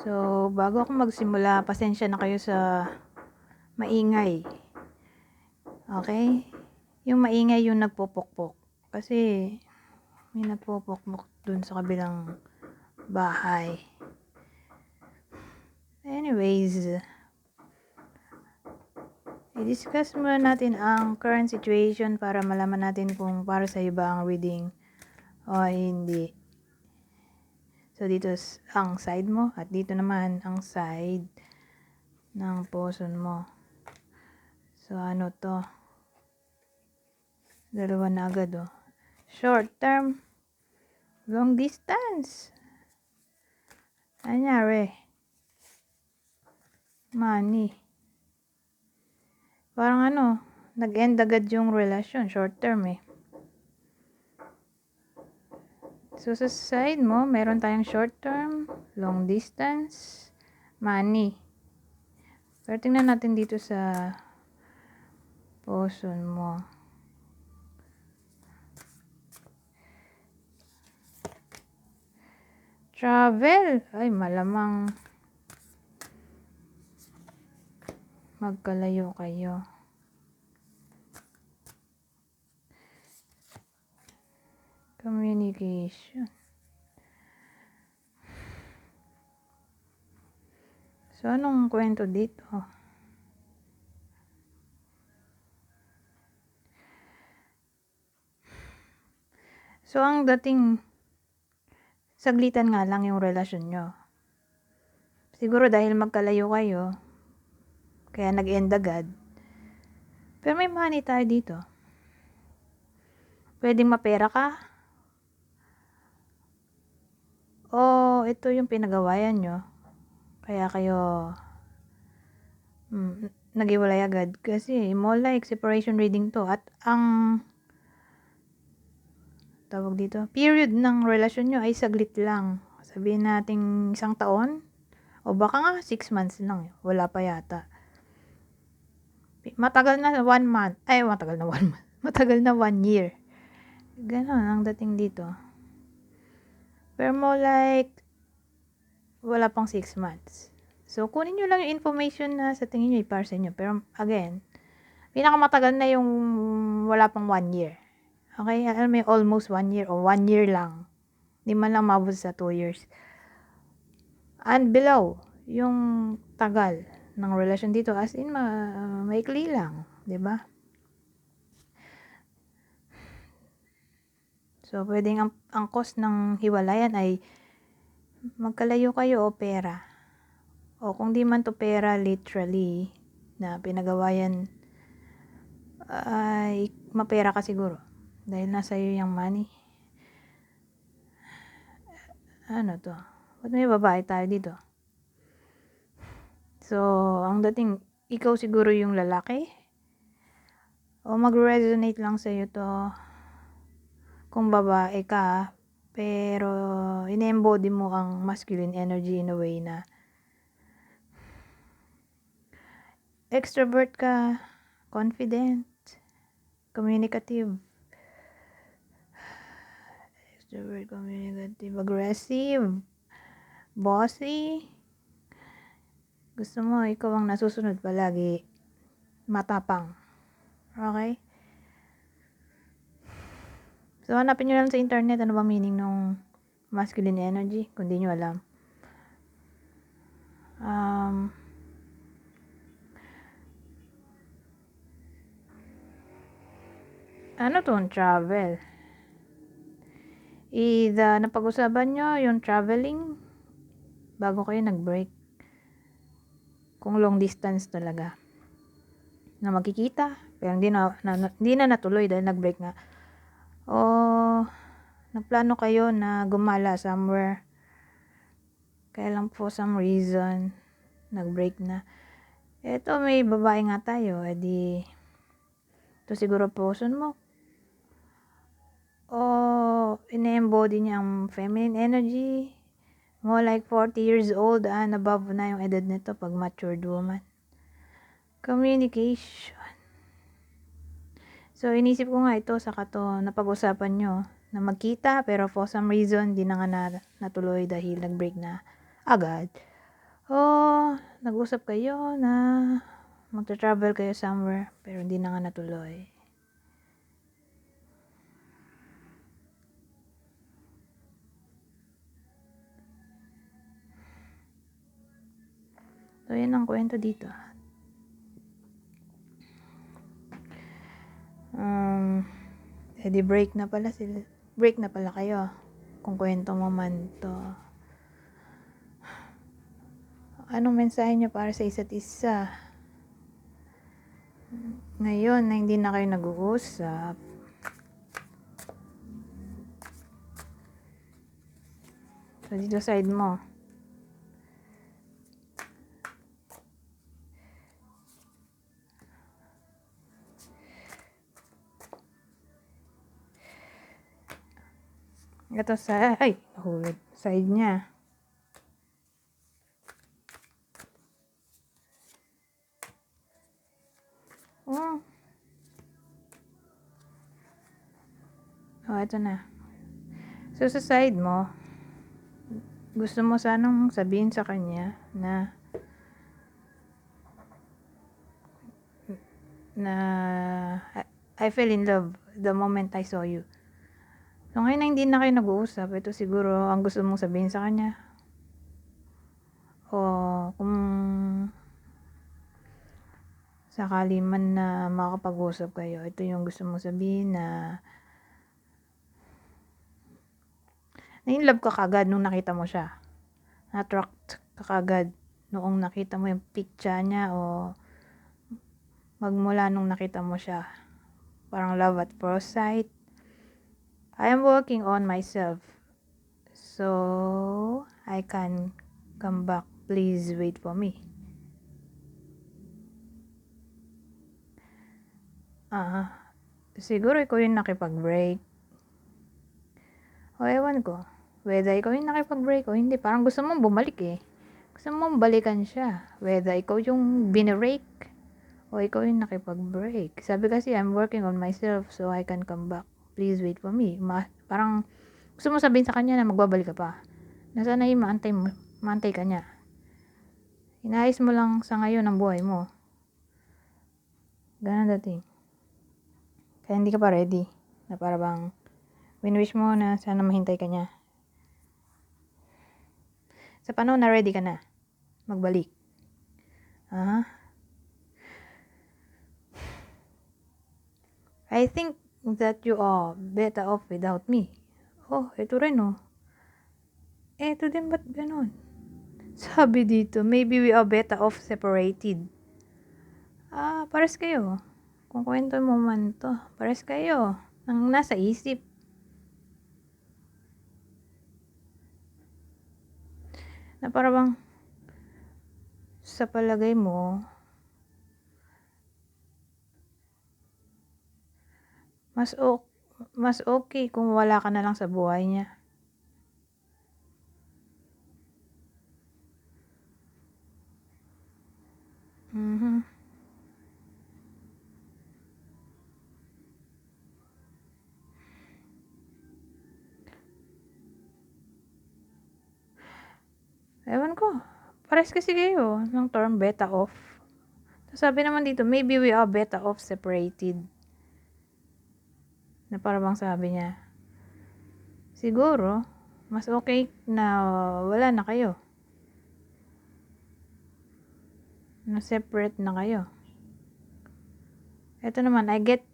So, bago ako magsimula, pasensya na kayo sa maingay. Okay? Yung maingay yung nagpupukpok. Kasi, may nagpupukpok dun sa kabilang bahay. Anyways, i-discuss muna natin ang current situation para malaman natin kung para sa iba ang reading o hindi. So, dito ang side mo at dito naman ang side ng person mo. So, ano to? Dalawa na agad, oh. Short term, long distance. Anyari? Money. Parang ano, nag-end agad yung relasyon, short term eh. So, sa side mo, meron tayong short term, long distance, money. Pero tingnan natin dito sa person mo. Travel. Ay, malamang magkalayo kayo. Communication. So, anong kwento dito? So, ang dating, saglitan nga lang yung relasyon nyo. Siguro dahil magkalayo kayo, kaya nag-end agad. Pero may money tayo dito. Pwedeng mapera ka. O ito yung pinagawayan nyo. Kaya kayo nag-iwalay agad. Kasi more like separation reading to. At ang tawag dito, period ng relasyon nyo ay saglit lang. Sabihin natin 1 taon. O baka nga 6 months lang. Wala pa yata. Matagal na 1 month. Ay, matagal na 1 month. Matagal na 1 year. Ganon ang dating dito. Pero more like wala pang 6 months. So, kunin nyo lang yung information na sa tingin nyo para sa inyo. Pero again, pinakamatagal na yung wala pang 1 year. Okay? Alam mo, almost 1 year o 1 year lang. Hindi man lang mabot sa 2 years. And below, yung tagal ng relasyon dito, as in, maikli lang. 'Di ba? So, pwedeng ang cost ng hiwalayan ay magkalayo kayo o pera. O kung di man to pera literally na pinagawayan, ay mapera ka siguro. Dahil nasa iyo yung money. Ano to? Ba't may babae tayo dito? So, ang dating, ikaw siguro yung lalaki? O mag-resonate lang sa iyo to kung babae ka, pero in-embody mo ang masculine energy in a way na extrovert ka, confident, communicative, extrovert, communicative, aggressive, bossy. Gusto mo, ikaw ang nasusunod palagi, matapang. Okay? So, hanapin nyo lang sa internet ano ba meaning ng masculine energy, kung di nyo alam. Ano to? Travel. Either napag-usapan nyo yung traveling bago kayo nag-break. Kung long distance talaga. Na magkikita, pero hindi na natuloy dahil nag-break nga. O nagplano kayo na gumala somewhere. Kaya lang for some reason, nag-break na. Eto, may babae nga tayo. Edi, ito siguro person mo. O ine-embody niya ang feminine energy. More like 40 years old and above na yung edad nito pag matured woman. Communication. So, inisip ko nga ito sa kato napag-usapan nyo na magkita pero for some reason di na nga natuloy dahil nag-break na agad. O nag-usap kayo na magta-travel kayo somewhere pero hindi na nga natuloy. So, yan ang kwento dito. Edi break na pala sila. Break na pala kayo. Kung kwento mo man to. Anong mensahe niyo para sa isa't isa? Ngayon na hindi na kayo nag-uusap. So, dito side mo. Ito sa, nahulog. Side niya. Oh. Oh, ito na. So, sa side mo, gusto mo sanang sabihin sa kanya na I fell in love the moment I saw you. So, ngayon na hindi na kayo nag-uusap, ito siguro ang gusto mong sabihin sa kanya. O kung sakali man na makapag-usap kayo, ito yung gusto mong sabihin na in-love ka kagad nung nakita mo siya. Na-attract ka kagad noong nakita mo yung picture niya o magmula nung nakita mo siya. Parang love at first sight. I am working on myself. So, I can come back. Please wait for me. Siguro ikaw yung nakipag-break. O ewan ko. Whether ikaw yung nakipag-break o hindi. Parang gusto mong bumalik eh. Gusto mong balikan siya. Whether ikaw yung binirake o ikaw yung nakipag-break. Sabi kasi, I'm working on myself so I can come back. Please wait for me. Parang gusto mo sabihin sa kanya na magbabalik ka pa. Nasanay maantay ka niya. Inaayos mo lang sa ngayon ang buhay mo. Ganun dating. Kaya hindi ka pa ready. Na para bang win-wish mo na sana mahintay ka niya. Sa panahon na ready ka na magbalik. I think that you are better off without me. Oh, ito rin oh. Ito din ba't ganun? Sabi dito, maybe we are better off separated. Pares kayo. Kung kwento mo man to, pares kayo. Ang nasa isip. Na para bang sa palagay mo, mas okay kung wala ka na lang sa buhay niya. Ewan ko. Pares kasi kayo ng term better off. Sabi naman dito, maybe we are better off separated. Na para bang sabi niya, siguro, mas okay na wala na kayo. Na separate na kayo. Ito naman, I get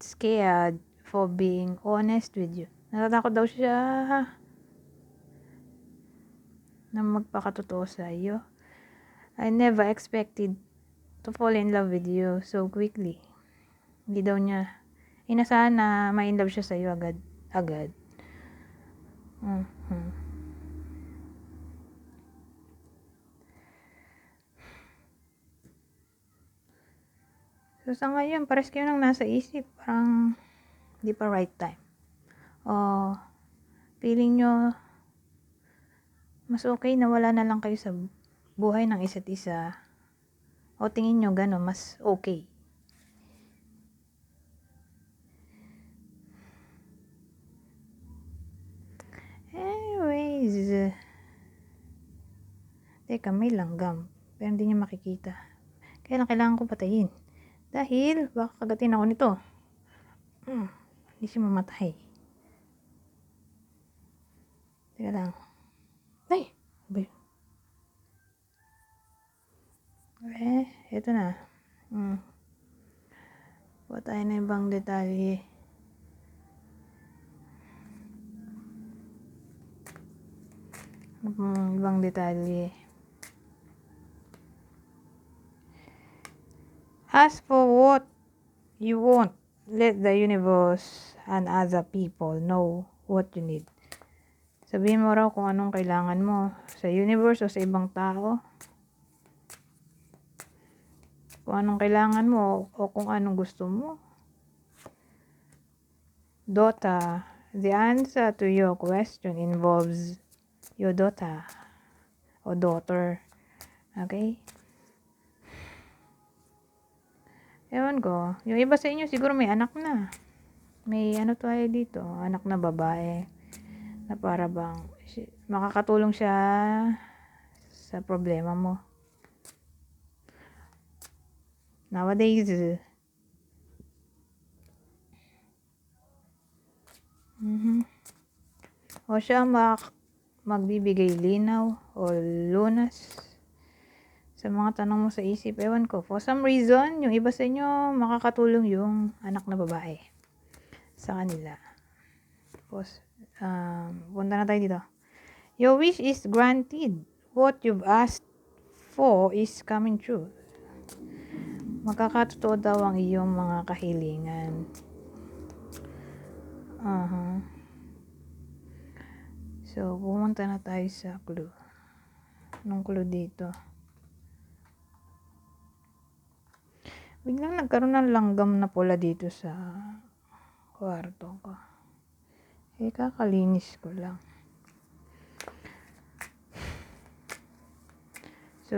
scared for being honest with you. Natatakot daw siya na magpakatotoo sa iyo. I never expected to fall in love with you so quickly. Hindi daw niya inasahan na ma-in love siya sa iyo agad. So sa ngayon, pares kayo nang nasa isip. Parang di pa right time. O feeling nyo mas okay na wala na lang kayo sa buhay ng isa't isa. O tingin nyo gano'n, mas okay. Anyways, Teka, may langgam. Pero hindi niya makikita. Kaya lang kailangan ko patayin. Dahil, baka kagatin ako nito. Hindi siya mamatay. Teka lang. Ay! Ba yun? Eto na. Kuha tayo na ibang detalye. Ibang detalye. Ask for what you want. Let the universe and other people know what you need. Sabihin mo raw kung anong kailangan mo sa universe o sa ibang tao. Kung anong kailangan mo o kung anong gusto mo. Daughter, the answer to your question involves your daughter o daughter. Okay? Ewan ko. Yung iba sa inyo siguro may anak na. May ano tayo dito, anak na babae. Na para bang makakatulong siya sa problema mo. Nowadays, o siya magbibigay linaw o lunas sa mga tanong mo sa isip. Ewan ko, for some reason, yung iba sa inyo, makakatulong yung anak na babae sa kanila. Tapos, punta na tayo dito. Your wish is granted. What you've asked for is coming true. Magkakatotoo daw ang iyong mga kahilingan. So, pumunta na tayo sa clue. Anong clue dito? Biglang nagkaroon ng langgam na pula dito sa kwarto ko. Kakalinis ko lang. So,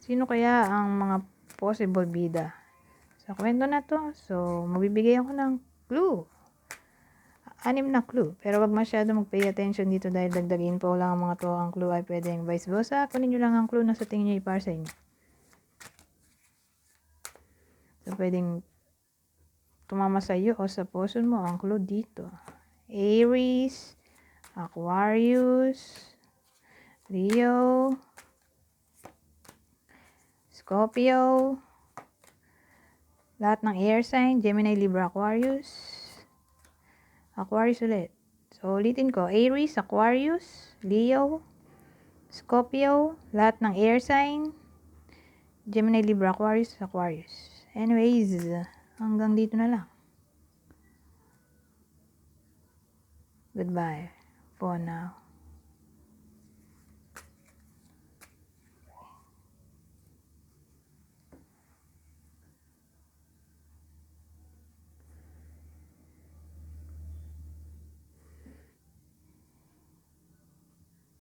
sino kaya ang mga possible bida sa kwento na to? So, magbibigay ako ng clue. 6 na clue. Pero wag masyado mag-pay attention dito dahil dagdagin po lang ang mga to. Ang clue ay pwedeng vice versa. Kunin nyo lang ang clue na sa tingin nyo para sa inyo. So, pwedeng tumama sa iyo o sa puso mo ang clue dito. Aries, Aquarius, Leo, Scorpio, lahat ng air sign, Gemini, Libra, Aquarius, Aquarius ulit. So, ulitin ko, Aries, Aquarius, Leo, Scorpio, lahat ng air sign, Gemini, Libra, Aquarius, Aquarius. Anyways, hanggang dito na lang. Goodbye for now.